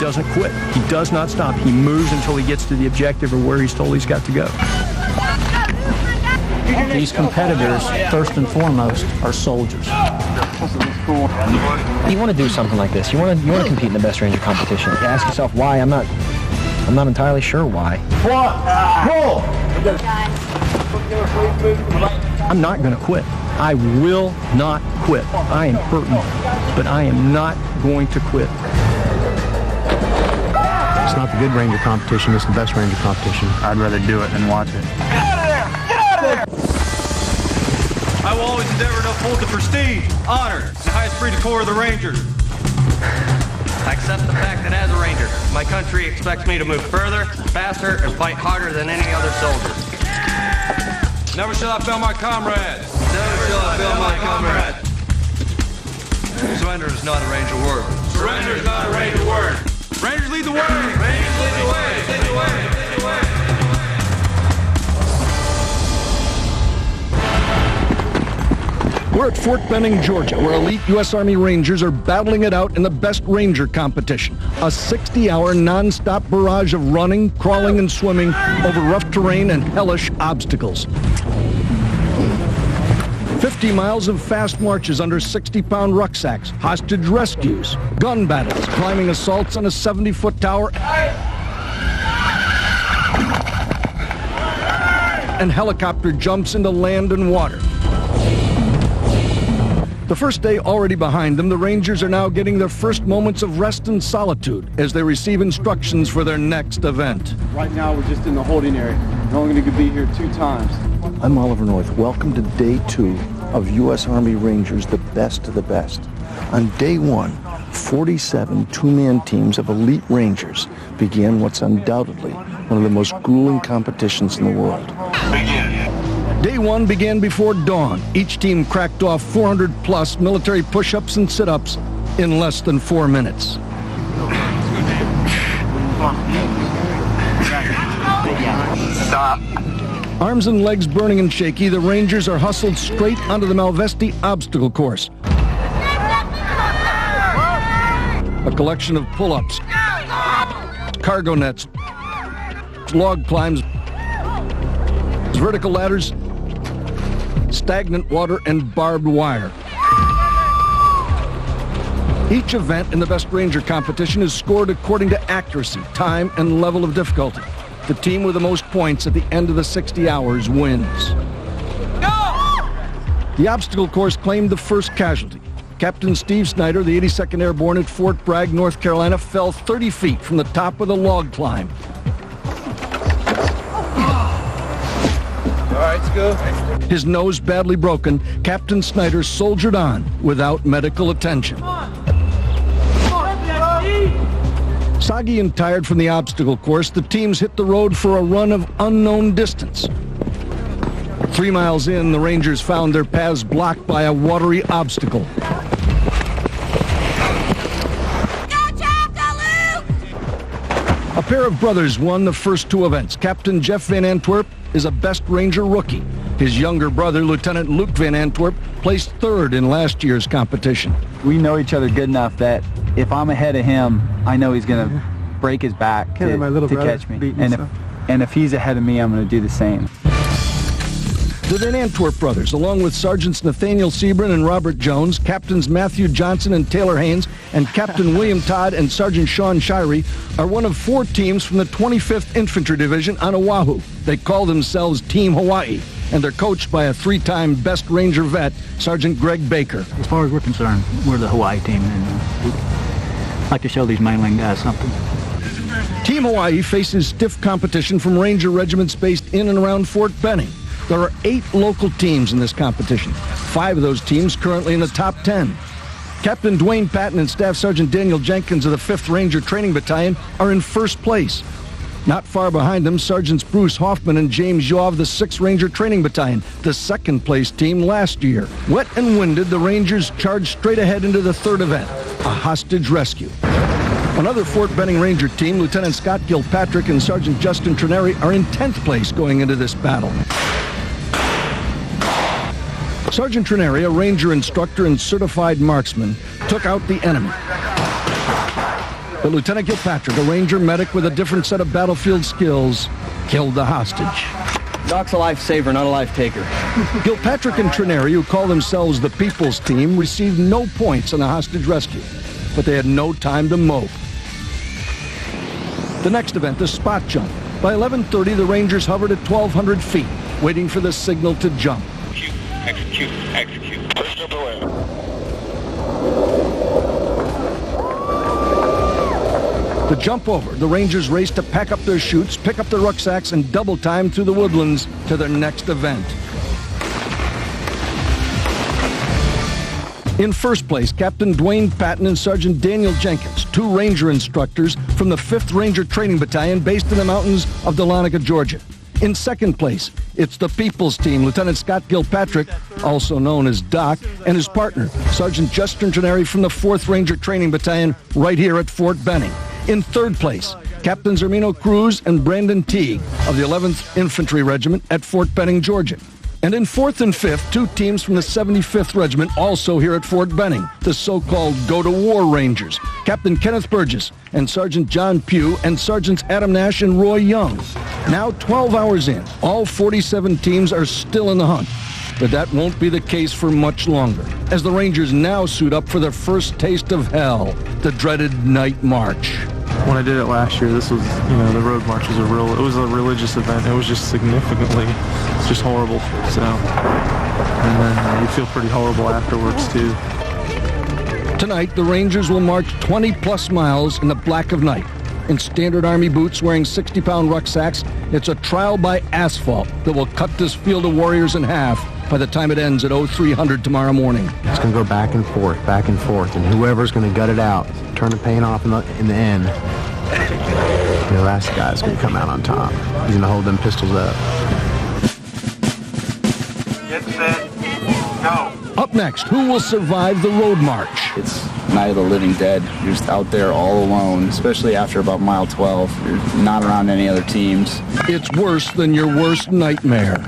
doesn't quit. He does not stop. He moves until he gets to the objective or where he's told he's got to go. These competitors, first and foremost, are soldiers. You want to do something like this. You want to compete in the best ranger competition. You ask yourself why. I'm not entirely sure why. I'm not going to quit. I will not quit. I am hurting, but I am not going to quit. It's not the good ranger competition, it's the best ranger competition. I'd rather do it than watch it. Get out of there! Get out of there! I will always endeavor to uphold the prestige, honor, and high esprit de corps of the Rangers. I accept the fact that as a Ranger, my country expects me to move further, faster, and fight harder than any other soldier. Never shall I fail my comrades. Never shall I fail my comrades. Surrender is not a Ranger word. Surrender is not a Ranger word. Rangers lead the way. Rangers lead the way. Lead the way. Lead the way. We're at Fort Benning, Georgia, where elite U.S. Army Rangers are battling it out in the best Ranger competition, a 60-hour non-stop barrage of running, crawling, and swimming over rough terrain and hellish obstacles. 50 miles of fast marches under 60-pound rucksacks, hostage rescues, gun battles, climbing assaults on a 70-foot tower, and helicopter jumps into land and water. The first day already behind them, the Rangers are now getting their first moments of rest and solitude as they receive instructions for their next event. Right now, we're just in the holding area. We're only going to be here 2 times. I'm Oliver North. Welcome to Day 2 of U.S. Army Rangers, the best of the best. On Day 1, 47 two-man teams of elite Rangers began what's undoubtedly one of the most grueling competitions in the world. Day 1 began before dawn. Each team cracked off 400-plus military push-ups and sit-ups in less than 4 minutes. Stop. Arms and legs burning and shaky, the Rangers are hustled straight onto the Malvesti obstacle course. A collection of pull-ups, cargo nets, log climbs, vertical ladders, stagnant water, and barbed wire. Each event in the Best Ranger competition is scored according to accuracy, time, and level of difficulty. The team with the most points at the end of the 60 hours wins. Go! The obstacle course claimed the first casualty. Captain Steve Snyder, the 82nd Airborne at Fort Bragg, North Carolina, fell 30 feet from the top of the log climb. All right, let's go. His nose badly broken, Captain Snyder soldiered on without medical attention. Soggy and tired from the obstacle course, the teams hit the road for a run of unknown distance. 3 miles in, the Rangers found their paths blocked by a watery obstacle. A pair of brothers won the first 2 events. Captain Jeff Van Antwerp is a Best Ranger rookie. His younger brother, Lieutenant Luke Van Antwerp, placed 3rd in last year's competition. We know each other good enough that if I'm ahead of him, I know he's going to break his back to catch me. And if he's ahead of me, I'm going to do the same. The Van Antwerp brothers, along with Sergeants Nathaniel Sebrin and Robert Jones, Captains Matthew Johnson and Taylor Haynes, and Captain William Todd and Sergeant Sean Shirey, are one of 4 teams from the 25th Infantry Division on Oahu. They call themselves Team Hawaii, and they're coached by a 3-time Best Ranger vet, Sergeant Greg Baker. As far as we're concerned, we're the Hawaii team, and we'd like to show these mainland guys something. Team Hawaii faces stiff competition from Ranger regiments based in and around Fort Benning. There are 8 local teams in this competition, 5 of those teams currently in the top 10. Captain Dwayne Patton and Staff Sergeant Daniel Jenkins of the 5th Ranger Training Battalion are in first place. Not far behind them, Sergeants Bruce Hoffman and James Yaw of the 6th Ranger Training Battalion, the 2nd place team last year. Wet and winded, the Rangers charged straight ahead into the 3rd event, a hostage rescue. Another Fort Benning Ranger team, Lieutenant Scott Gilpatrick and Sergeant Justin Trineri, are in 10th place going into this battle. Sergeant Trineri, a Ranger instructor and certified marksman, took out the enemy. But Lieutenant Gilpatrick, a Ranger medic with a different set of battlefield skills, killed the hostage. Doc's a lifesaver, not a life taker. Gilpatrick and Trineri, who call themselves the People's Team, received no points in the hostage rescue, but they had no time to mope. The next event, the spot jump. By 11:30, the Rangers hovered at 1,200 feet, waiting for the signal to jump. Execute. First up away. The jump over, the Rangers raced to pack up their chutes, pick up their rucksacks, and double time through the woodlands to their next event. In first place, Captain Dwayne Patton and Sergeant Daniel Jenkins, 2 Ranger instructors from the 5th Ranger Training Battalion based in the mountains of Dahlonega, Georgia. In second place, it's the People's Team, Lieutenant Scott Gilpatrick, also known as Doc, and his partner, Sergeant Justin Trineri from the 4th Ranger Training Battalion right here at Fort Benning. In third place, Captains Ermino Cruz and Brandon Teague of the 11th Infantry Regiment at Fort Benning, Georgia. And in fourth and fifth, 2 teams from the 75th Regiment also here at Fort Benning, the so-called Go-to-War Rangers, Captain Kenneth Burgess and Sergeant John Pugh and Sergeants Adam Nash and Roy Young. Now 12 hours in, all 47 teams are still in the hunt. But that won't be the case for much longer, as the Rangers now suit up for their first taste of hell, the dreaded night march. When I did it last year, this was, the road march was it was a religious event. It was just it's just horrible. So, and then you feel pretty horrible afterwards too. Tonight, the Rangers will march 20-plus miles in the black of night. In standard Army boots wearing 60-pound rucksacks, it's a trial by asphalt that will cut this field of warriors in half by the time it ends at 0300 tomorrow morning. It's going to go back and forth, and whoever's going to gut it out, turn the paint off in the end, the last guy's going to come out on top. He's going to hold them pistols up. Get set, go. Up next, who will survive the road march? It's Night of the Living Dead. You're just out there all alone, especially after about mile 12. You're not around any other teams. It's worse than your worst nightmare.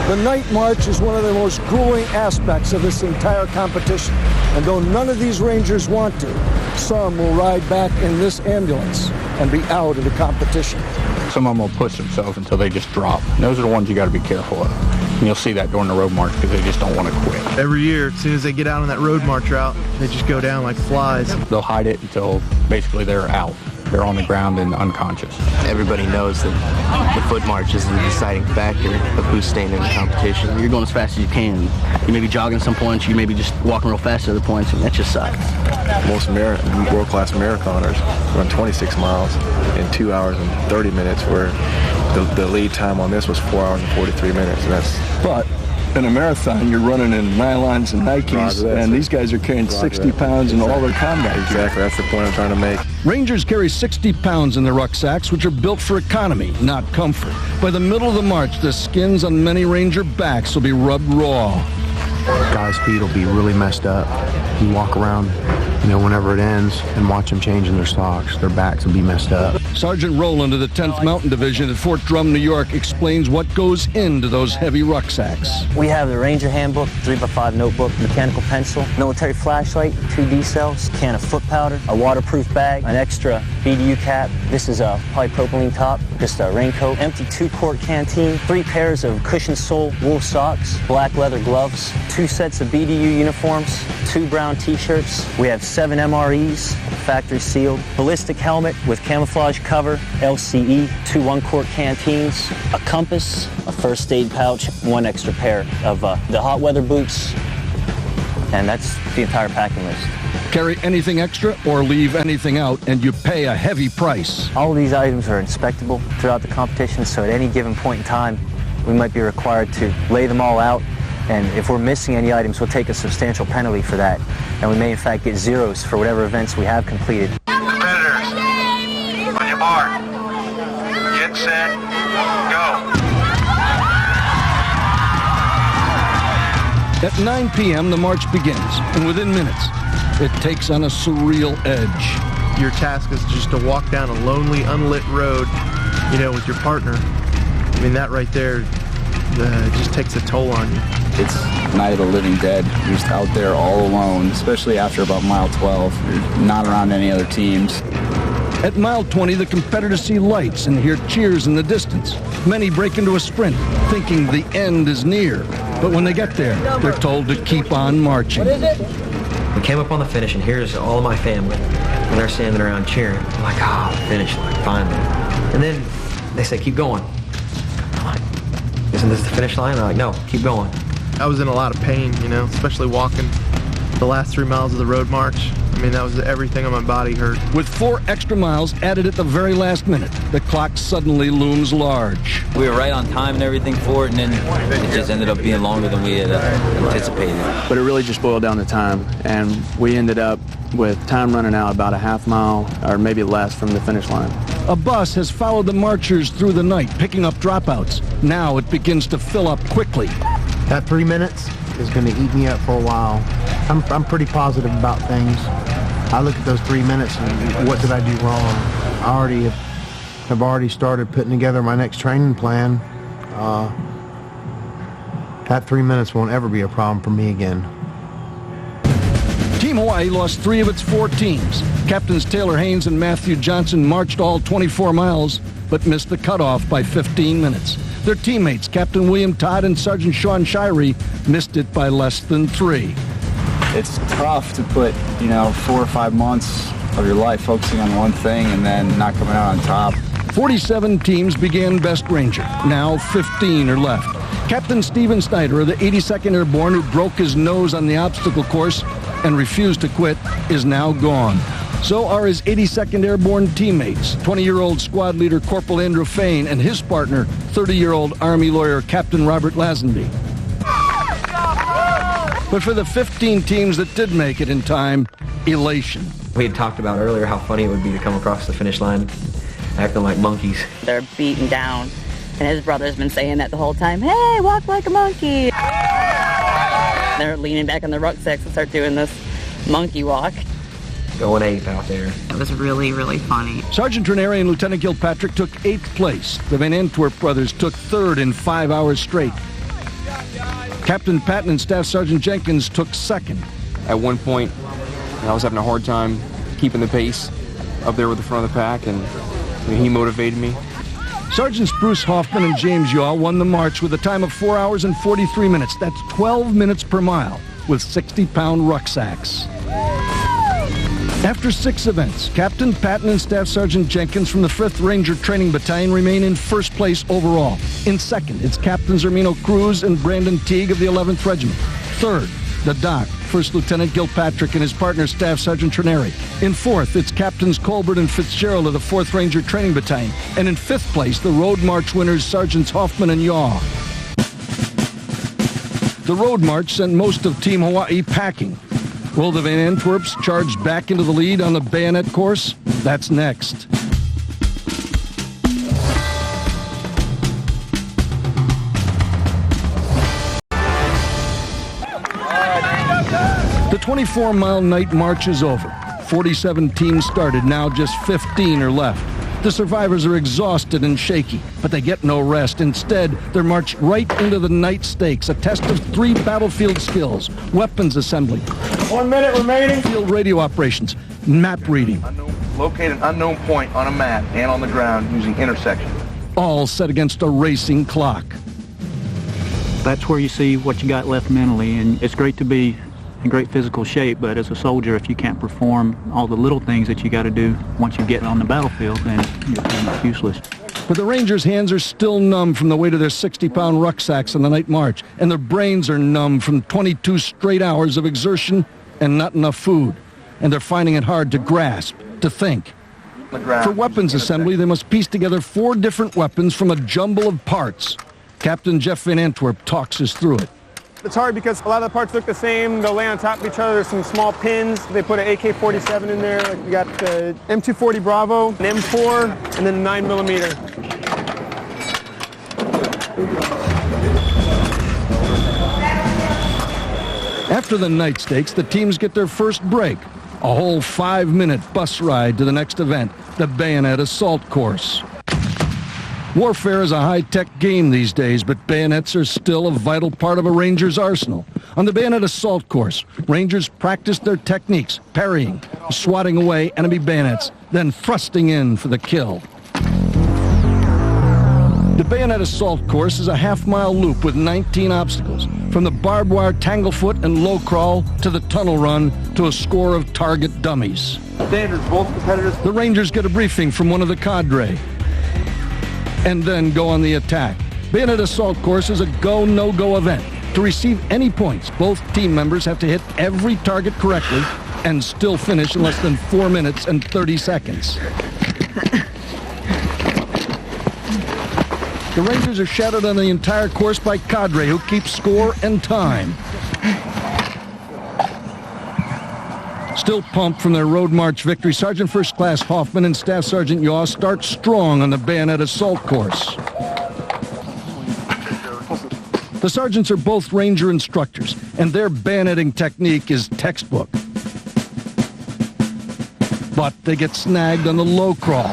The night march is one of the most grueling aspects of this entire competition. And though none of these Rangers want to, some will ride back in this ambulance and be out of the competition. Some of them will push themselves until they just drop. And those are the ones you got to be careful of. And you'll see that during the road march because they just don't want to quit. Every year, as soon as they get out on that road march route, they just go down like flies. They'll hide it until basically they're out. They're on the ground and unconscious. Everybody knows that the foot march is the deciding factor of who's staying in the competition. You're going as fast as you can. You may be jogging some points, you may be just walking real fast at other points, and that just sucks. Most world-class marathoners run 26 miles in 2 hours and 30 minutes, where the lead time on this was 4 hours and 43 minutes. And But in a marathon, you're running in nylons and Nikes, and these guys are carrying 60 pounds in all their combat gear. Exactly, that's the point I'm trying to make. Rangers carry 60 pounds in their rucksacks, which are built for economy, not comfort. By the middle of the march, the skins on many Ranger backs will be rubbed raw. Guys' feet will be really messed up. You walk around, whenever it ends, and watch them changing their socks. Their backs will be messed up. Sergeant Rowland of the 10th Mountain Division at Fort Drum, New York, explains what goes into those heavy rucksacks. We have the Ranger handbook, 3x5 notebook, mechanical pencil, military flashlight, 2 D cells, can of foot powder, a waterproof bag, an extra BDU cap. This is a polypropylene top, just a raincoat, empty 2-quart canteen, 3 pairs of cushioned sole wool socks, black leather gloves, 2 sets of BDU uniforms, 2 brown t-shirts. We have 7 MREs, factory sealed, ballistic helmet with camouflage cover, LCE, 2 1-quart canteens, a compass, a first aid pouch, 1 extra pair of the hot weather boots, and that's the entire packing list. Carry anything extra or leave anything out, and you pay a heavy price. All of these items are inspectable throughout the competition, so at any given point in time, we might be required to lay them all out. And if we're missing any items, we'll take a substantial penalty for that. And we may, in fact, get zeros for whatever events we have completed. Competitors, on your mark. Get set, go. At 9 p.m., the march begins, and within minutes, it takes on a surreal edge. Your task is just to walk down a lonely, unlit road, with your partner. I mean, that right there It just takes a toll on you. It's Night of the Living Dead. You're just out there all alone, especially after about mile 12. You're not around any other teams. At mile 20, the competitors see lights and hear cheers in the distance. Many break into a sprint, thinking the end is near. But when they get there, they're told to keep on marching. What is it? We came up on the finish, and here's all of my family. And they're standing around cheering. I'm like, oh, finish line, finally. And then they say, keep going. I'm like, isn't this the finish line? They're like, no, keep going. I was in a lot of pain, you know, especially walking the last 3 miles of the road march. I mean, that was everything on my body hurt. With 4 extra miles added at the very last minute, the clock suddenly looms large. We were right on time and everything for it, and then it just ended up being longer than we had anticipated. But it really just boiled down to time, and we ended up with time running out about a half mile or maybe less from the finish line. A bus has followed the marchers through the night, picking up dropouts. Now it begins to fill up quickly. That 3 minutes is going to eat me up for a while. I'm pretty positive about things. I look at those 3 minutes and what did I do wrong? I have already started putting together my next training plan. That 3 minutes won't ever be a problem for me again. Team Hawaii lost 3 of its 4 teams. Captains Taylor Haynes and Matthew Johnson marched all 24 miles, but missed the cutoff by 15 minutes. Their teammates, Captain William Todd and Sergeant Sean Shirey, missed it by less than 3. It's tough to put, 4 or 5 months of your life focusing on one thing and then not coming out on top. 47 teams began Best Ranger. Now 15 are left. Captain Stephen Snyder of the 82nd Airborne, who broke his nose on the obstacle course and refused to quit, is now gone. So are his 82nd Airborne teammates, 20-year-old squad leader Corporal Andrew Fain and his partner, 30-year-old Army lawyer Captain Robert Lazenby. But for the 15 teams that did make it in time, elation. We had talked about earlier how funny it would be to come across the finish line acting like monkeys. They're beaten down, and his brother's been saying that the whole time, hey, walk like a monkey. They're leaning back on their rucksacks and start doing this monkey walk. Going ape out there. It was really, really funny. Sergeant Trenary and Lieutenant Gilpatrick took 8th place. The Van Antwerp brothers took 3rd in 5 hours straight. Captain Patton and Staff Sergeant Jenkins took 2nd. At one point, I was having a hard time keeping the pace up there with the front of the pack, and he motivated me. Sergeants Bruce Hoffman and James Yaw won the march with a time of 4 hours and 43 minutes. That's 12 minutes per mile with 60-pound rucksacks. After 6 events, Captain Patton and Staff Sergeant Jenkins from the 5th Ranger Training Battalion remain in 1st place overall. In 2nd, it's Captains Ermino Cruz and Brandon Teague of the 11th Regiment. 3rd, the Doc, 1st Lieutenant Gilpatrick and his partner Staff Sergeant Trenary. In 4th, it's Captains Colbert and Fitzgerald of the 4th Ranger Training Battalion. And in 5th place, the Road March winners Sergeants Hoffman and Yaw. The Road March sent most of Team Hawaii packing. Will the Van Antwerps charge back into the lead on the bayonet course? That's next. The 24-mile night march is over. 47 teams started, now just 15 are left. The survivors are exhausted and shaky, but they get no rest. Instead, they're marched right into the night stakes, a test of 3 battlefield skills: weapons assembly, 1 minute remaining, field radio operations, map reading. Locate an unknown point on a map and on the ground using intersection. All set against a racing clock. That's where you see what you got left mentally, and it's great to be in great physical shape, but as a soldier, if you can't perform all the little things that you got to do once you get on the battlefield, then you're pretty much useless. But the Rangers' hands are still numb from the weight of their 60-pound rucksacks on the night march, and their brains are numb from 22 straight hours of exertion and not enough food. And they're finding it hard to grasp, to think. For weapons assembly, they must piece together 4 different weapons from a jumble of parts. Captain Jeff Van Antwerp talks us through it. It's hard because a lot of the parts look the same. They'll lay on top of each other. There's some small pins. They put an AK-47 in there. We got the M240 Bravo, an M4, and then a 9mm. After the night stakes, the teams get their first break. A whole 5-minute bus ride to the next event, the Bayonet Assault Course. Warfare is a high-tech game these days, but bayonets are still a vital part of a Ranger's arsenal. On the bayonet assault course, Rangers practice their techniques, parrying, swatting away enemy bayonets, then thrusting in for the kill. The bayonet assault course is a half-mile loop with 19 obstacles, from the barbed wire tanglefoot and low crawl to the tunnel run to a score of target dummies. Standards, both competitors. The Rangers get a briefing from one of the cadre and then go on the attack. Bayonet assault course is a go, no-go event. To receive any points, both team members have to hit every target correctly and still finish in less than 4 minutes and 30 seconds. The Rangers are shadowed on the entire course by cadre who keep score and time. Still pumped from their road march victory, Sergeant First Class Hoffman and Staff Sergeant Yaw start strong on the bayonet assault course. The sergeants are both Ranger instructors, and their bayoneting technique is textbook. But they get snagged on the low crawl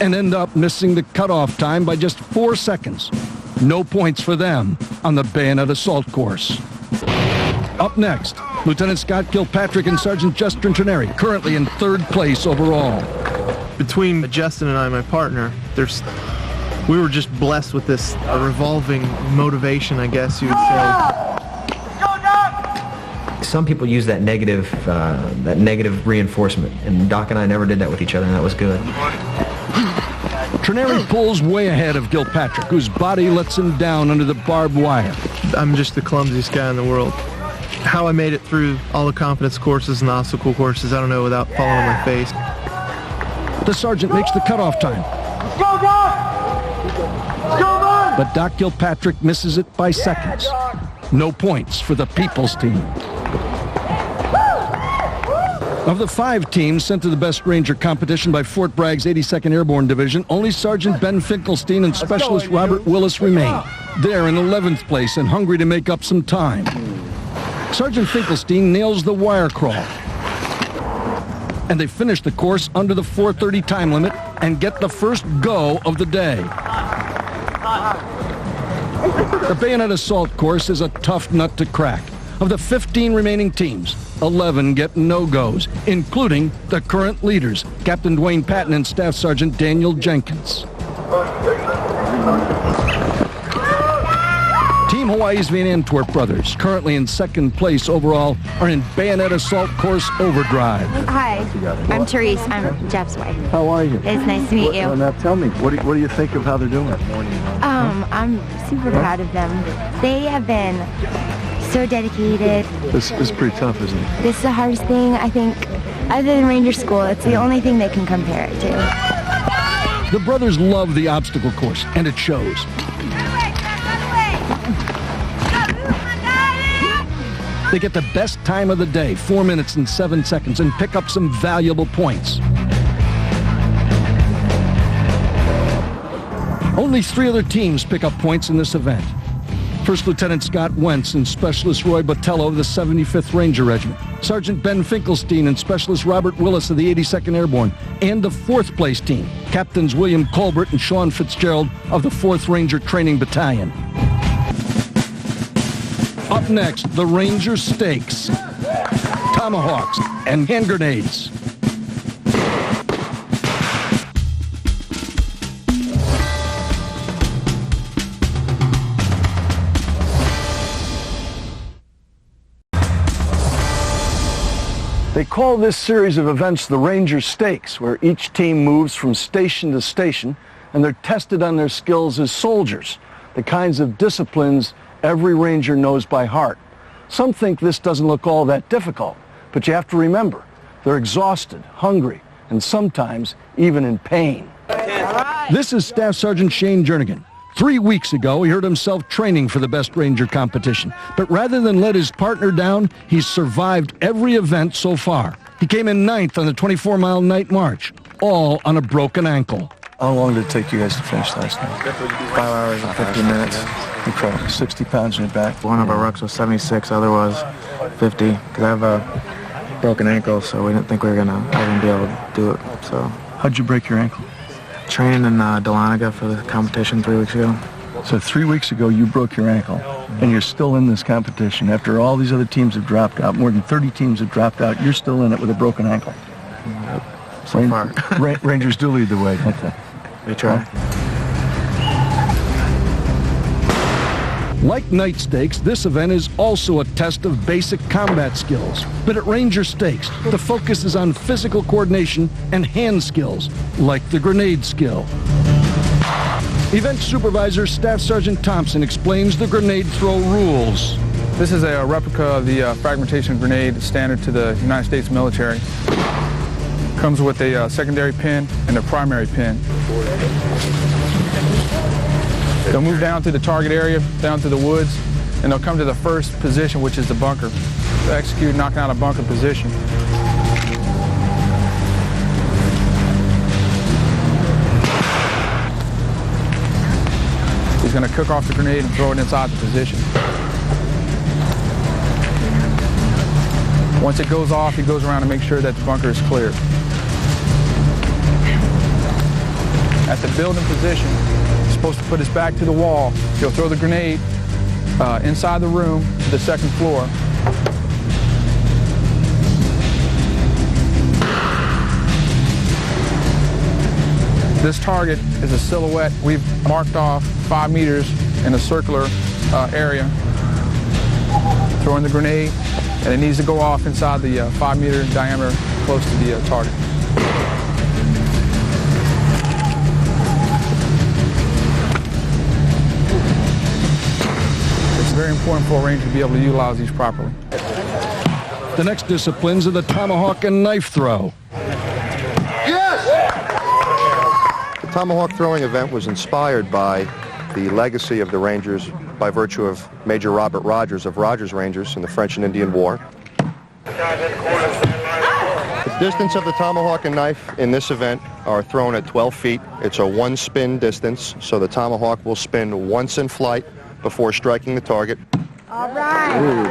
and end up missing the cutoff time by just 4 seconds. No points for them on the bayonet assault course. Up next, Lieutenant Scott Kilpatrick and Sergeant Justin Trineri, currently in 3rd place overall. Between Justin and I, my partner, we were just blessed with this revolving motivation, I guess you would say. Some people use that negative reinforcement, and Doc and I never did that with each other, and that was good. Trineri pulls way ahead of Gilpatrick, whose body lets him down under the barbed wire. I'm just the clumsiest guy in the world. How I made it through all the confidence courses and the obstacle courses, I don't know, without falling on my face. The sergeant makes the cutoff time. But Doc Gilpatrick misses it by seconds. No points for the People's team. Of the 5 teams sent to the Best Ranger competition by Fort Bragg's 82nd Airborne Division, only Sergeant Ben Finkelstein and Specialist Robert Willis remain. They're in 11th place and hungry to make up some time. Sergeant Finkelstein nails the wire crawl. And they finish the course under the 4:30 time limit and get the first go of the day. The bayonet assault course is a tough nut to crack. Of the 15 remaining teams, 11 get no-goes, including the current leaders, Captain Dwayne Patton and Staff Sergeant Daniel Jenkins. Team Hawaii's Van Antwerp brothers, currently in 2nd place overall, are in bayonet assault course overdrive. Hi, I'm Therese. I'm Jeff's wife. How are you? It's nice to meet you. Well, now tell me, what do you think of how they're doing? I'm super proud of them. They have been so dedicated. This is pretty tough, isn't it? This is the hardest thing, I think, other than Ranger School. It's the only thing they can compare it to. The brothers love the obstacle course, and it shows. They get the best time of the day, 4 minutes and 7 seconds, and pick up some valuable points. Only 3 other teams pick up points in this event. First Lieutenant Scott Wentz and Specialist Roy Botello of the 75th Ranger Regiment, Sergeant Ben Finkelstein and Specialist Robert Willis of the 82nd Airborne, and the 4th place team, Captains William Colbert and Sean Fitzgerald of the 4th Ranger Training Battalion. Up next, the Ranger Stakes, tomahawks, and hand grenades. They call this series of events the Ranger Stakes, where each team moves from station to station, and they're tested on their skills as soldiers, the kinds of disciplines every Ranger knows by heart. Some think this doesn't look all that difficult, but you have to remember, they're exhausted, hungry, and sometimes even in pain. This is Staff Sergeant Shane Jernigan. 3 weeks ago, he hurt himself training for the Best Ranger competition, but rather than let his partner down, he's survived every event so far. He came in 9th on the 24-mile night march, all on a broken ankle. How long did it take you guys to finish last night? 5 hours and 50 minutes. Incredible. 60 pounds in your back. One of our rucks was 76, other was 50. Because I have a broken ankle, so we didn't think we were going to even be able to do it. So. How'd you break your ankle? Training in Dahlonega for the competition 3 weeks ago. So 3 weeks ago, you broke your ankle, and you're still in this competition. After all these other teams have dropped out, more than 30 teams have dropped out, you're still in it with a broken ankle. So far. Rangers do lead the way, don't they? We try. Like night stakes, this event is also a test of basic combat skills. But at Ranger Stakes, the focus is on physical coordination and hand skills, like the grenade skill. Event Supervisor Staff Sergeant Thompson explains the grenade throw rules. This is a replica of the fragmentation grenade standard to the United States military. Comes with a secondary pin and a primary pin. They'll move down to the target area, down to the woods, and they'll come to the first position, which is the bunker. They'll execute knocking out a bunker position. He's going to cook off the grenade and throw it inside the position. Once it goes off, he goes around to make sure that the bunker is clear. At the building position, he's supposed to put his back to the wall. He'll throw the grenade inside the room to the second floor. This target is a silhouette. We've marked off 5 meters in a circular area, throwing the grenade, and it needs to go off inside the 5-meter diameter close to the target. It's very important for a ranger to be able to utilize these properly. The next disciplines are the tomahawk and knife throw. The tomahawk throwing event was inspired by the legacy of the Rangers by virtue of Major Robert Rogers of Rogers Rangers in the French and Indian War. The distance of the tomahawk and knife in this event are thrown at 12 feet. It's a one-spin distance, so the tomahawk will spin once in flight before striking the target. All right. Ooh.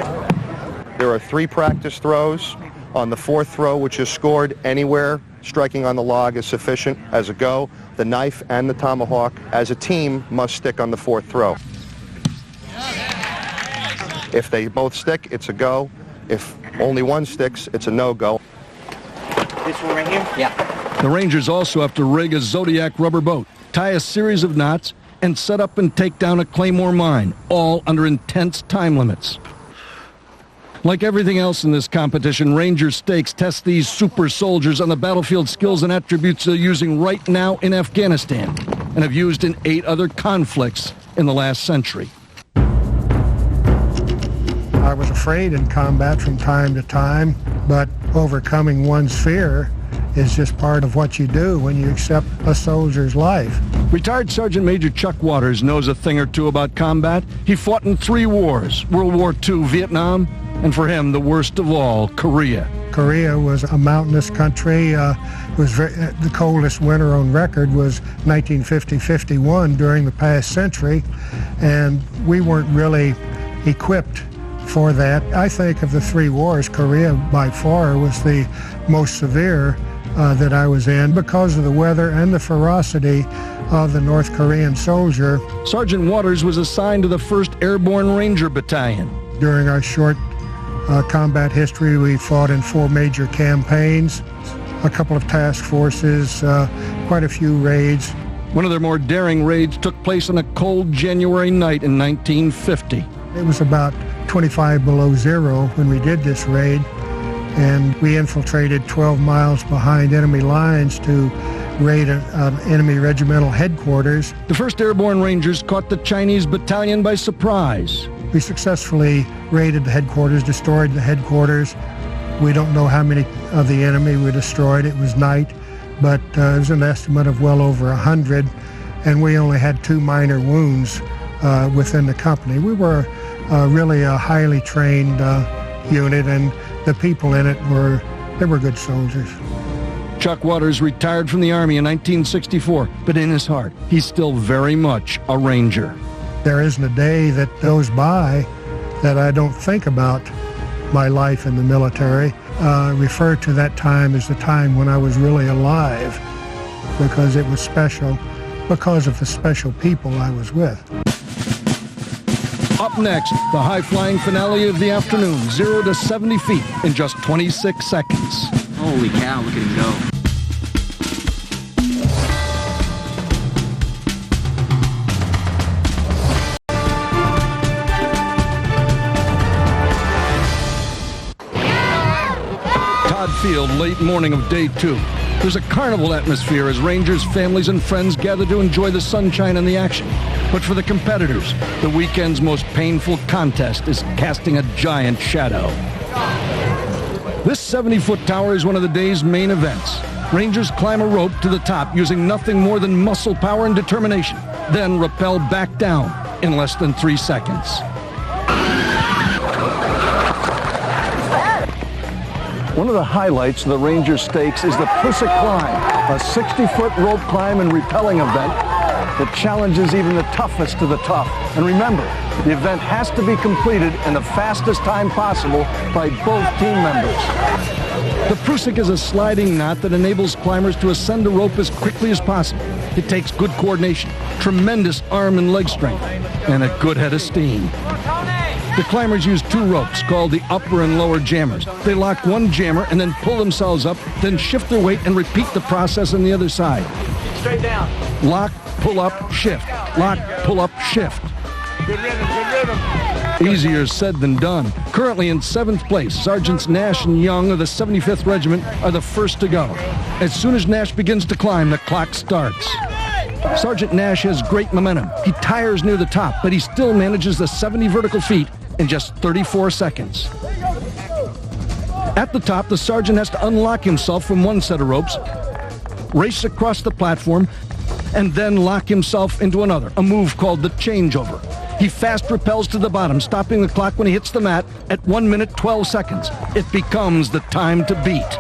There are 3 practice throws. On the 4th throw, which is scored anywhere, striking on the log is sufficient as a go. The knife and the tomahawk, as a team, must stick on the 4th throw. If they both stick, it's a go. If only one sticks, it's a no-go. This one right here? Yeah. The Rangers also have to rig a Zodiac rubber boat, tie a series of knots, and set up and take down a Claymore mine, all under intense time limits. Like everything else in this competition, Ranger Stakes tests these super soldiers on the battlefield skills and attributes they're using right now in Afghanistan and have used in 8 other conflicts in the last century. I was afraid in combat from time to time, but overcoming one's fear is just part of what you do when you accept a soldier's life. Retired Sergeant Major Chuck Waters knows a thing or two about combat. He fought in 3 wars, World War II, Vietnam, and for him, the worst of all, Korea. Korea was a mountainous country. The coldest winter on record was 1950-51 during the past century, and we weren't really equipped for that. I think of the 3 wars, Korea by far was the most severe that I was in because of the weather and the ferocity of the North Korean soldier. Sergeant Waters was assigned to the 1st Airborne Ranger Battalion. During our short combat history, we fought in 4 major campaigns, a couple of task forces, quite a few raids. One of their more daring raids took place on a cold January night in 1950. It was about 25 below zero when we did this raid, and we infiltrated 12 miles behind enemy lines to raid enemy regimental headquarters. The 1st Airborne Rangers caught the Chinese battalion by surprise. We successfully raided the headquarters, destroyed the headquarters. We don't know how many of the enemy we destroyed. It was night, but it was an estimate of well over 100, and we only had 2 minor wounds within the company. We were really a highly trained unit, and the people in it were good soldiers. Chuck Waters retired from the Army in 1964, but in his heart, he's still very much a Ranger. There isn't a day that goes by that I don't think about my life in the military. Refer to that time as the time when I was really alive. because it was special because of the special people I was with. Up next, the high-flying finale of the afternoon, 0 to 70 feet in just 26 seconds. Holy cow, look at him go. Todd Field, late morning of day 2. There's a carnival atmosphere as Rangers, families, and friends gather to enjoy the sunshine and the action. But for the competitors, the weekend's most painful contest is casting a giant shadow. This 70-foot tower is one of the day's main events. Rangers climb a rope to the top using nothing more than muscle power and determination, then rappel back down in less than 3 seconds. One of the highlights of the Rangers Stakes is the Prusik climb, a 60-foot rope climb and rappelling event that challenges even the toughest of the tough. And remember, the event has to be completed in the fastest time possible by both team members. The Prusik is a sliding knot that enables climbers to ascend a rope as quickly as possible. It takes good coordination, tremendous arm and leg strength, and a good head of steam. The climbers use 2 ropes called the upper and lower jammers. They lock one jammer and then pull themselves up, then shift their weight and repeat the process on the other side. Straight down. Lock, pull up, shift. Lock, pull up, shift. Good rhythm, good rhythm. Easier said than done. Currently in 7th place, Sergeants Nash and Young of the 75th Regiment are the first to go. As soon as Nash begins to climb, the clock starts. Sergeant Nash has great momentum. He tires near the top, but he still manages the 70 vertical feet in just 34 seconds. At the top, the sergeant has to unlock himself from one set of ropes, race across the platform, and then lock himself into another, a move called the changeover. He fast rappels to the bottom, stopping the clock when he hits the mat at 1 minute 12 seconds. It becomes the time to beat.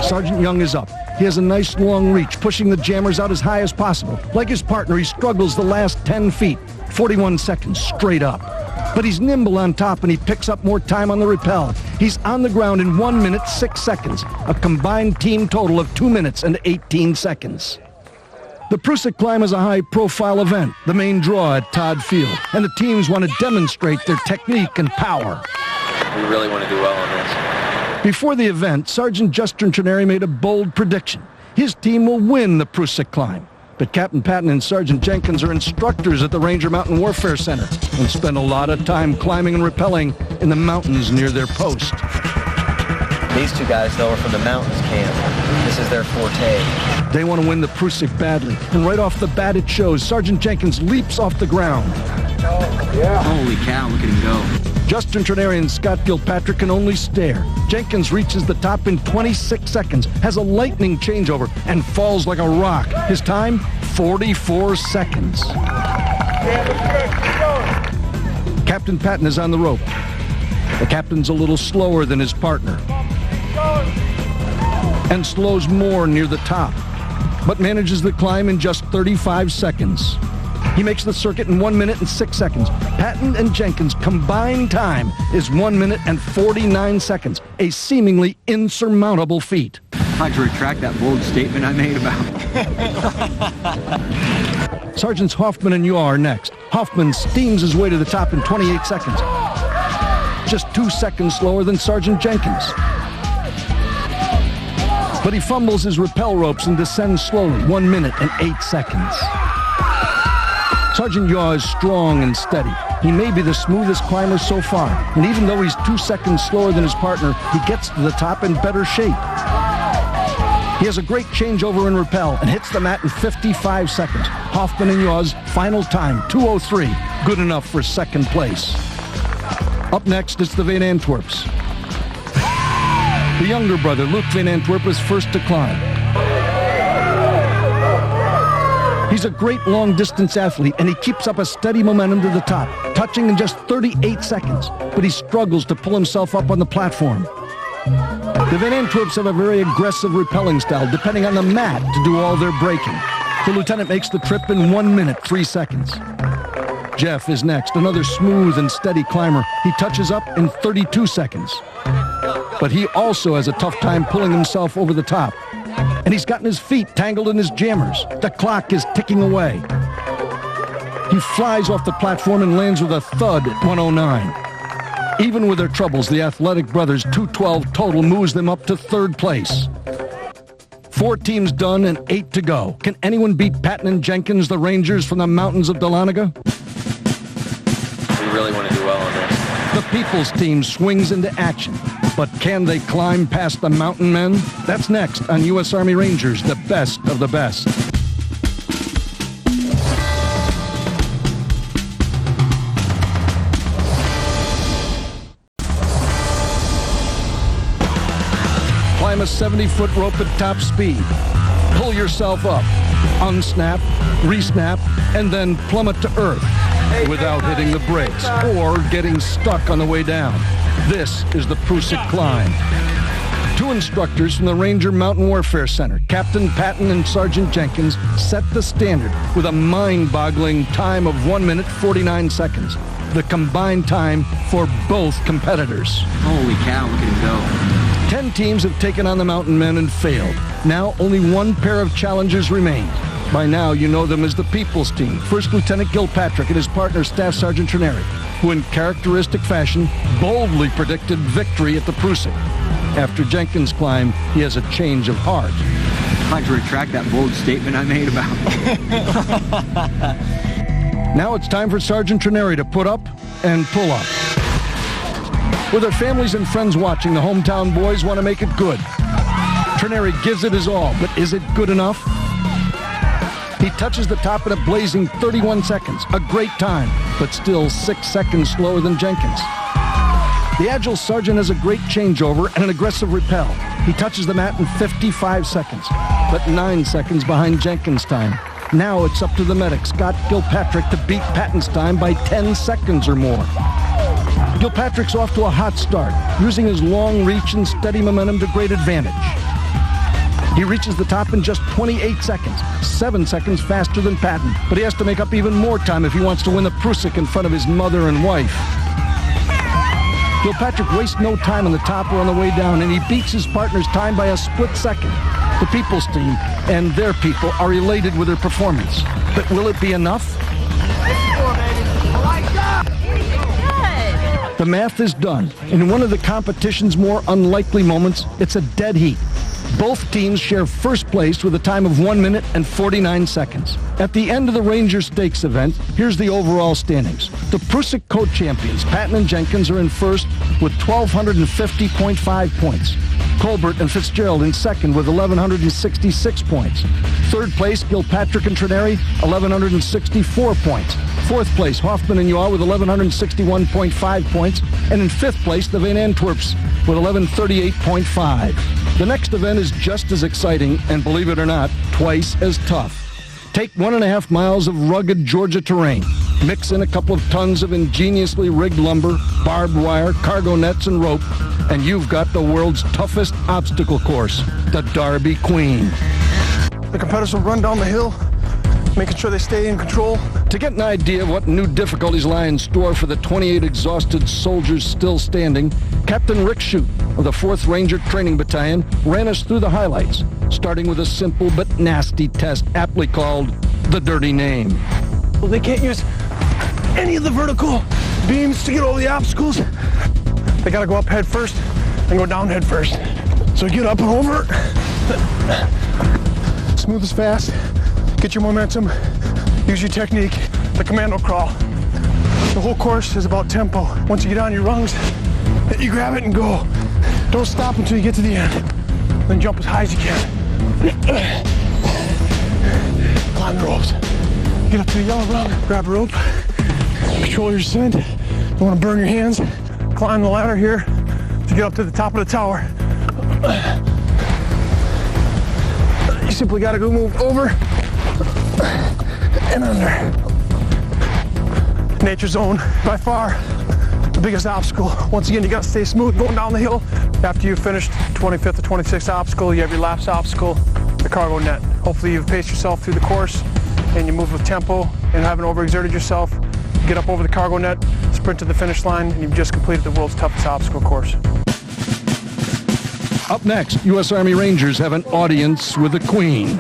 Sergeant Young is up. He has a nice long reach, pushing the jammers out as high as possible. Like his partner, he struggles the last 10 feet, 41 seconds straight up. But he's nimble on top and he picks up more time on the rappel. He's on the ground in 1 minute 6 seconds, a combined team total of 2 minutes and 18 seconds. The Prusik climb is a high-profile event, the main draw at Todd Field, and the teams want to demonstrate their technique and power. We really want to do well on this. Before the event, Sergeant Justin Trineri made a bold prediction. His team will win the Prusik climb. But Captain Patton and Sergeant Jenkins are instructors at the Ranger Mountain Warfare Center and spend a lot of time climbing and rappelling in the mountains near their post. These 2 guys, though, are from the mountains camp. This is their forte. They want to win the Prusik badly, and right off the bat it shows. Sergeant Jenkins leaps off the ground. Yeah. Holy cow, look at him go. Justin Trineri and Scott Gilpatrick can only stare. Jenkins reaches the top in 26 seconds, has a lightning changeover, and falls like a rock. His time, 44 seconds. Captain Patton is on the rope. The captain's a little slower than his partner and slows more near the top, but manages the climb in just 35 seconds. He makes the circuit in 1 minute and 6 seconds. Patton and Jenkins' combined time is 1 minute and 49 seconds, a seemingly insurmountable feat. I'd like to retract that bold statement I made about. Sergeants Hoffman and Yaw are next. Hoffman steams his way to the top in 28 seconds, just 2 seconds slower than Sergeant Jenkins. But he fumbles his rappel ropes and descends slowly, 1 minute and 8 seconds. Sergeant Yaw is strong and steady. He may be the smoothest climber so far, and even though he's 2 seconds slower than his partner, he gets to the top in better shape. He has a great changeover and rappel and hits the mat in 55 seconds. Hoffman and Yaw's final time, 2:03, good enough for 2nd place. Up next, it's the Van Antwerps. The younger brother, Luke Van Antwerp, was first to climb. He's a great long-distance athlete, and he keeps up a steady momentum to the top, touching in just 38 seconds, but he struggles to pull himself up on the platform. The Van Antwerps have a very aggressive rappelling style, depending on the mat to do all their braking. The lieutenant makes the trip in 1 minute, 3 seconds. Jeff is next, another smooth and steady climber. He touches up in 32 seconds. But he also has a tough time pulling himself over the top. and he's gotten his feet tangled in his jammers. The clock is ticking away. He flies off the platform and lands with a thud at 109. Even with their troubles, the athletic brothers' 212 total moves them up to third place. 4 teams done and 8 to go. Can anyone beat Patton and Jenkins, the Rangers from the mountains of Dahlonega? We really want to do well on this. The People's team swings into action. But can they climb past the mountain men? That's next on U.S. Army Rangers, the best of the best. Climb a 70-foot rope at top speed. Pull yourself up. Unsnap, resnap, and then plummet to earth without hitting the brakes or getting stuck on the way down. This is the Prusik climb. 2 instructors from the Ranger Mountain Warfare Center, Captain Patton and Sergeant Jenkins, set the standard with a mind-boggling time of 1 minute 49 seconds. The combined time for both competitors. Holy cow, look at him go. 10 teams have taken on the mountain men and failed. Now only 1 pair of challengers remain. By now, you know them as the People's Team. First Lieutenant Gilpatrick and his partner, Staff Sergeant Trenary, who in characteristic fashion boldly predicted victory at the Prusik. After Jenkins' climb, he has a change of heart. I'd like to retract that bold statement I made about Now it's time for Sergeant Trenary to put up and pull up. With their families and friends watching, the hometown boys want to make it good. Trenary gives it his all, but is it good enough? He touches the top in a blazing 31 seconds, a great time, but still 6 seconds slower than Jenkins. The agile sergeant has a great changeover and an aggressive rappel. He touches the mat in 55 seconds, but 9 seconds behind Jenkins' time. Now it's up to the medic, Scott Gilpatrick, to beat Patton's time by 10 seconds or more. Gilpatrick's off to a hot start, using his long reach and steady momentum to great advantage. He reaches the top in just 28 seconds, 7 seconds faster than Patton, but he has to make up even more time if he wants to win the Prusik in front of his mother and wife. Gilpatrick wastes no time on the top or on the way down, and he beats his partner's time by a split second. The People's Team and their people are elated with their performance. But will it be enough? The math is done. In one of the competition's more unlikely moments, it's a dead heat. Both teams share first place with a time of 1 minute and 49 seconds. At the end of the Ranger Stakes event, here's the overall standings. The Prusik co-champions, Patton and Jenkins, are in first with 1,250.5 points. Colbert and Fitzgerald in second with 1,166 points. Third place, Gilpatrick and Trenary, 1,164 points. Fourth place, Hoffman and Yaw with 1,161.5 points. And in fifth place, the Van Antwerps with 1,138.5. The next event is just as exciting and, believe it or not, twice as tough. Take 1.5 miles of rugged Georgia terrain. Mix in a couple of tons of ingeniously rigged lumber, barbed wire, cargo nets, and rope, and you've got the world's toughest obstacle course, the Derby Queen. The competitors will run down the hill, making sure they stay in control. To get an idea of what new difficulties lie in store for the 28 exhausted soldiers still standing, Captain Rick Shute of the 4th Ranger Training Battalion ran us through the highlights, starting with a simple but nasty test aptly called the Dirty Name. Well, they can't use any of the vertical beams to get over the obstacles. They gotta go up head first and go down head first. So get up and over, smooth as fast, get your momentum, use your technique, the commando crawl. The whole course is about tempo. Once you get on your rungs, you grab it and go. Don't stop until you get to the end. Then jump as high as you can. Climb the ropes. Get up to the yellow rung, grab a rope, control your descent. Don't want to burn your hands. Climb the ladder here to get up to the top of the tower. You simply got to go move over and under. Nature zone, by far the biggest obstacle. Once again, you got to stay smooth going down the hill. After you've finished 25th or 26th obstacle, you have your last obstacle, the cargo net. Hopefully you've paced yourself through the course and you move with tempo and haven't overexerted yourself. Get up over the cargo net, sprint to the finish line, and you've just completed the world's toughest obstacle course. Up next, U.S. Army Rangers have an audience with the Queen.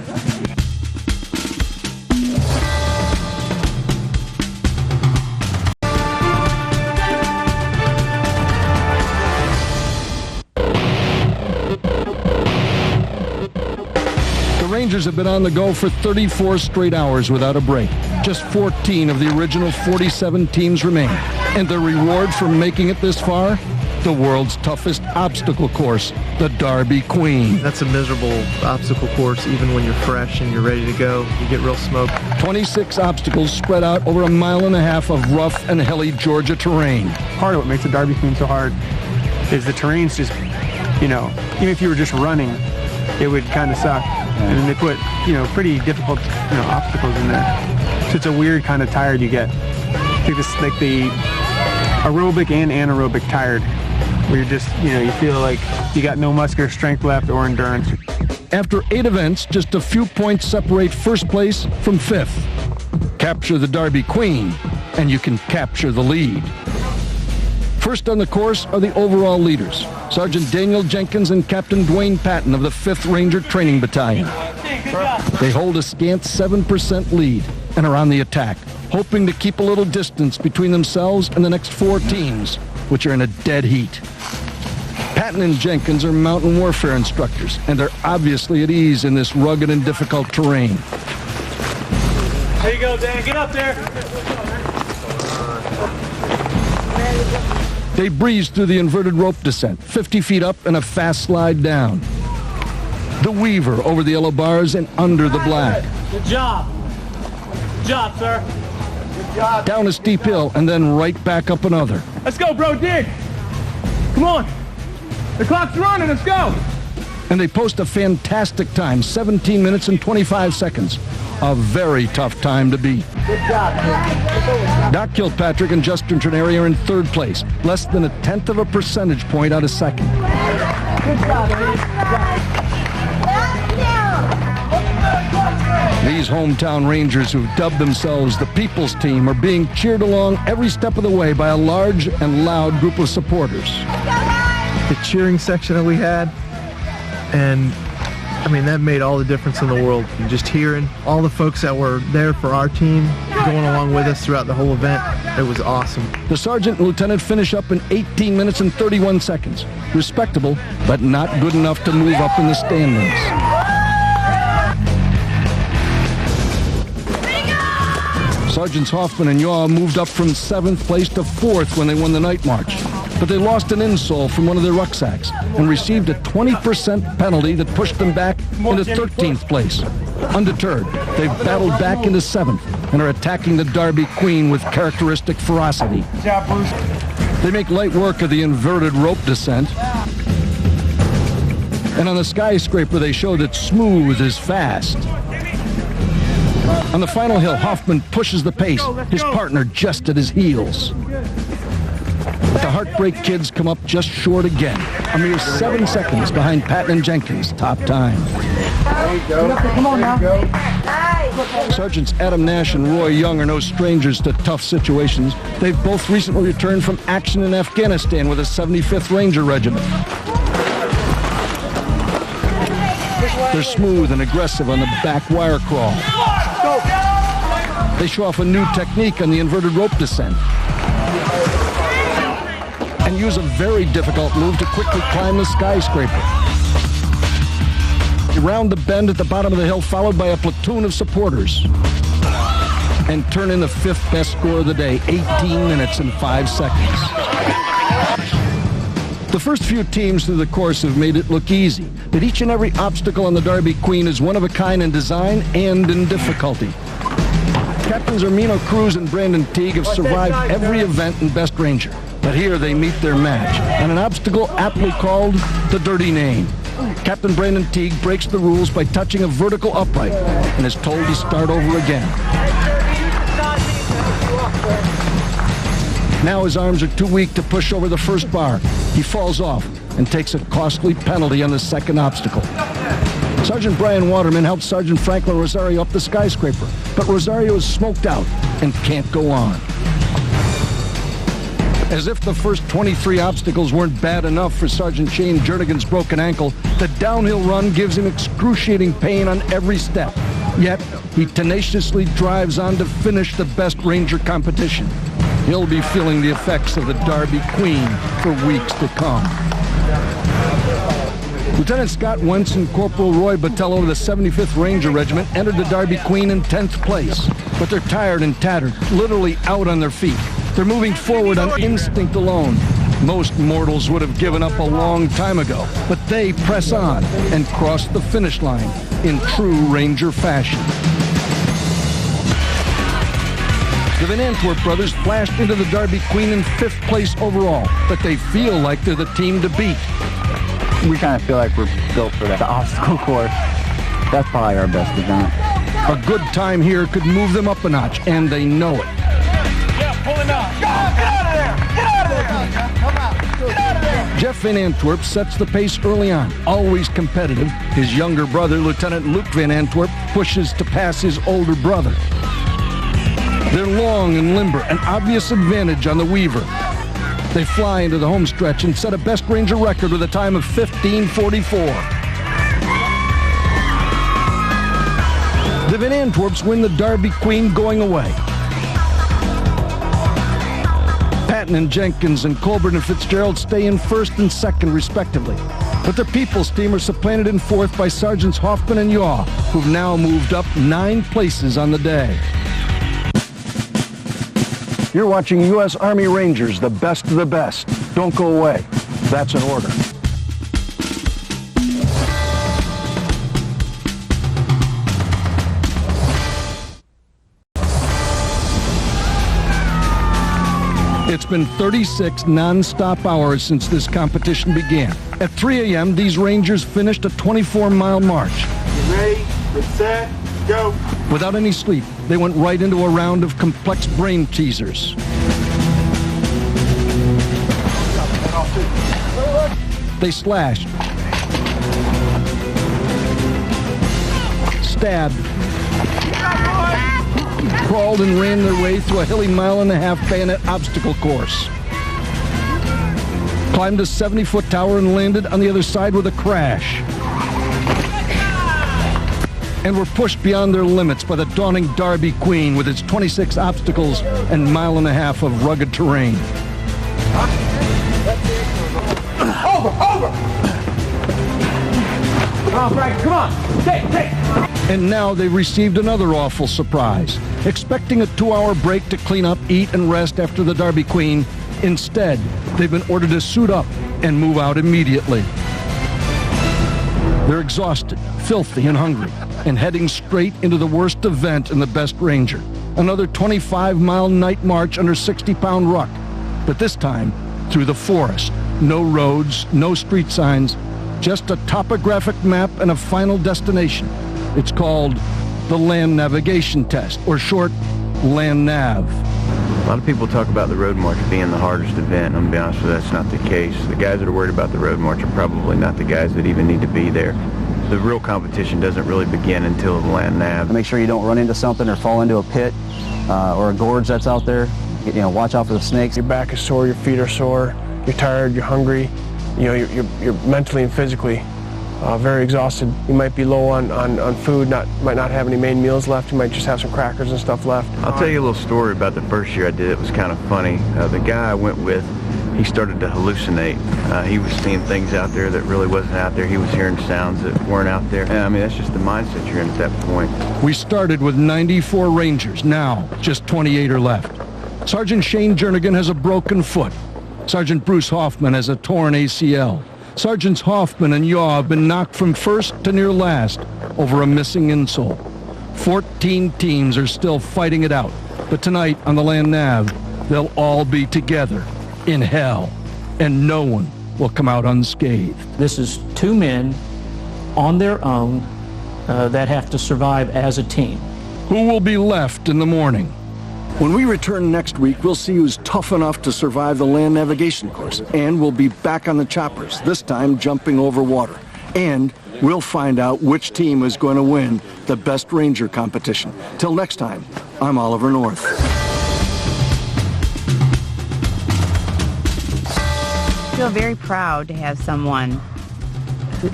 The Rangers have been on the go for 34 straight hours without a break. Just 14 of the original 47 teams remain. And the reward for making it this far? The world's toughest obstacle course, the Derby Queen. That's a miserable obstacle course. Even when you're fresh and you're ready to go, you get real smoked. 26 obstacles spread out over 1.5 miles of rough and hilly Georgia terrain. Part of what makes the Derby Queen so hard is the terrain's just, you know, even if you were just running, it would kind of suck. And then they put, you know, pretty difficult, you know, obstacles in there. So it's a weird kind of tired you get. I think it's like the aerobic and anaerobic tired, where you're just, you know, you feel like you got no muscular strength left or endurance. After 8 events, just a few points separate first place from 5th. Capture the Derby Queen, and you can capture the lead. First on the course are the overall leaders, Sergeant Daniel Jenkins and Captain Dwayne Patton of the 5th Ranger Training Battalion. They hold a scant 7% lead and are on the attack, hoping to keep a little distance between themselves and the next 4 teams, which are in a dead heat. Patton and Jenkins are mountain warfare instructors, and they're obviously at ease in this rugged and difficult terrain. There you go, Dan. Get up there. They breeze through the inverted rope descent, 50 feet up and a fast slide down. The weaver over the yellow bars and under the black. Good job. Good job, sir. Good job. Down a steep hill and then right back up another. Let's go, bro. Dig. Come on. The clock's running. Let's go. And they post a fantastic time, 17 minutes and 25 seconds. A very tough time to beat. Good job. Doc Kilpatrick and Justin Trineri are in 3rd place, less than 1/10 of a percentage point out of 2nd. Good job, These hometown Rangers who've dubbed themselves the People's Team are being cheered along every step of the way by a large and loud group of supporters. The cheering section that we had, and I mean, that made all the difference in the world. And just hearing all the folks that were there for our team going along with us throughout the whole event, it was awesome. The sergeant and lieutenant finish up in 18 minutes and 31 seconds. Respectable, but not good enough to move up in the standings. Sergeants Hoffman and Yaw moved up from 7th place to 4th when they won the night march. But they lost an insole from one of their rucksacks and received a 20% penalty that pushed them back into 13th place. Undeterred, they've battled back into 7th and are attacking the Derby Queen with characteristic ferocity. They make light work of the inverted rope descent. And on the skyscraper, they show that smooth is fast. On the final hill, Hoffman pushes the pace, his partner just at his heels. But the Heartbreak Kids come up just short again, a mere 7 seconds behind Patton and Jenkins' top time. There you go. Come on now. Sergeants Adam Nash and Roy Young are no strangers to tough situations. They've both recently returned from action in Afghanistan with the 75th Ranger Regiment. They're smooth and aggressive on the back wire crawl. They show off a new technique on the inverted rope descent and use a very difficult move to quickly climb the skyscraper. They round the bend at the bottom of the hill, followed by a platoon of supporters, and turn in the 5th best score of the day, 18 minutes and 5 seconds. The first few teams through the course have made it look easy, but each and every obstacle on the Derby Queen is one of a kind in design and in difficulty. Captains Ermino Cruz and Brandon Teague have survived every event in Best Ranger, but here they meet their match on an obstacle aptly called the Dirty Name. Captain Brandon Teague breaks the rules by touching a vertical upright and is told to start over again. Now his arms are too weak to push over the first bar. He falls off and takes a costly penalty on the second obstacle. Sergeant Brian Waterman helps Sergeant Franklin Rosario up the skyscraper, but Rosario is smoked out and can't go on. As if the first 23 obstacles weren't bad enough for Sergeant Shane Jernigan's broken ankle, the downhill run gives him excruciating pain on every step. Yet, he tenaciously drives on to finish the best Ranger competition. He'll be feeling the effects of the Darby Queen for weeks to come. Lieutenant Scott Wentz and Corporal Roy Botello of the 75th Ranger Regiment entered the Darby Queen in 10th place. But they're tired and tattered, literally out on their feet. They're moving forward on instinct alone. Most mortals would have given up a long time ago, but they press on and cross the finish line in true Ranger fashion. The Van Antwerp brothers flashed into the Darby Queen in 5th place overall, but they feel like they're the team to beat. We kind of feel like we're built for that. The obstacle course, that's probably our best event. A good time here could move them up a notch, and they know it. Yeah, pull it out. Get out of there! Get out of there! Come out! Get out of there! Jeff Van Antwerp sets the pace early on, always competitive. His younger brother, Lieutenant Luke Van Antwerp, pushes to pass his older brother. They're long and limber, an obvious advantage on the Weaver. They fly into the home stretch and set a best Ranger record with a time of 15:44. The Van Antwerps win the Darby Queen going away. Patton and Jenkins and Colburn and Fitzgerald stay in 1st and 2nd, respectively. But the People's team are supplanted in 4th by Sergeants Hoffman and Yaw, who've now moved up 9 places on the day. You're watching U.S. Army Rangers, the best of the best. Don't go away. That's an order. It's been 36 non-stop hours since this competition began. At 3 a.m., these Rangers finished a 24-mile march. Get ready, get set, go. Without any sleep, they went right into a round of complex brain teasers. They slashed, stabbed, crawled and ran their way through a hilly 1.5-mile bayonet obstacle course. Climbed a 70-foot tower and landed on the other side with a crash. And were pushed beyond their limits by the dawning Darby Queen with its 26 obstacles and 1.5 miles of rugged terrain. Over! Come on, Frank, come on! Take! And now they've received another awful surprise. Expecting a 2-hour break to clean up, eat, and rest after the Darby Queen, instead, they've been ordered to suit up and move out immediately. They're exhausted, filthy, and hungry, and heading straight into the worst event in the best Ranger. Another 25-mile night march under 60-pound ruck, but this time through the forest. No roads, no street signs, just a topographic map and a final destination. It's called the Land Navigation Test, or short, Land Nav. A lot of people talk about the road march being the hardest event. I'm going to be honest with you, that's not the case. The guys that are worried about the road march are probably not the guys that even need to be there. The real competition doesn't really begin until the Land Nav. Make sure you don't run into something or fall into a pit or a gorge that's out there. Watch out for the snakes. Your back is sore, your feet are sore, you're tired, you're hungry. You're mentally and physically very exhausted. You might be low on food, might not have any main meals left. You might just have some crackers and stuff left. I'll tell you a little story about the first year I did. It was kind of funny. The guy I went with, he started to hallucinate. He was seeing things out there that really wasn't out there. He was hearing sounds that weren't out there. And, I mean, that's just the mindset you're in at that point. We started with 94 Rangers. Now, just 28 are left. Sergeant Shane Jernigan has a broken foot. Sergeant Bruce Hoffman has a torn ACL. Sergeants Hoffman and Yaw have been knocked from first to near last over a missing insole. 14 teams are still fighting it out. But tonight on the Land Nav, they'll all be together in hell, and no one will come out unscathed. This is 2 men on their own that have to survive as a team. Who will be left in the morning? When we return next week, we'll see who's tough enough to survive the land navigation course. And we'll be back on the choppers, this time jumping over water. And we'll find out which team is going to win the Best Ranger competition. Till next time, I'm Oliver North. feel very proud to have someone who,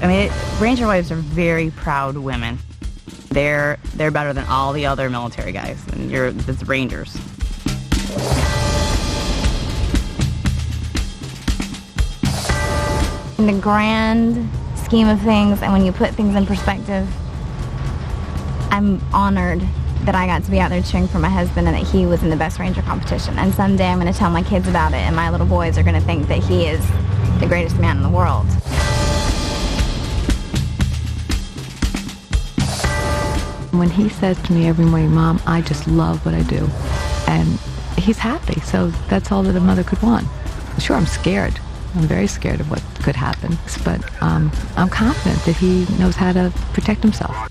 Ranger wives are very proud women. They're better than all the other military guys, and it's Rangers. In the grand scheme of things, and when you put things in perspective, I'm honored that I got to be out there cheering for my husband and that he was in the best Ranger competition. And someday I'm going to tell my kids about it, and my little boys are going to think that he is the greatest man in the world. When he says to me every morning, Mom, I just love what I do, and he's happy, so that's all that a mother could want. Sure, I'm scared. I'm very scared of what could happen, but I'm confident that he knows how to protect himself.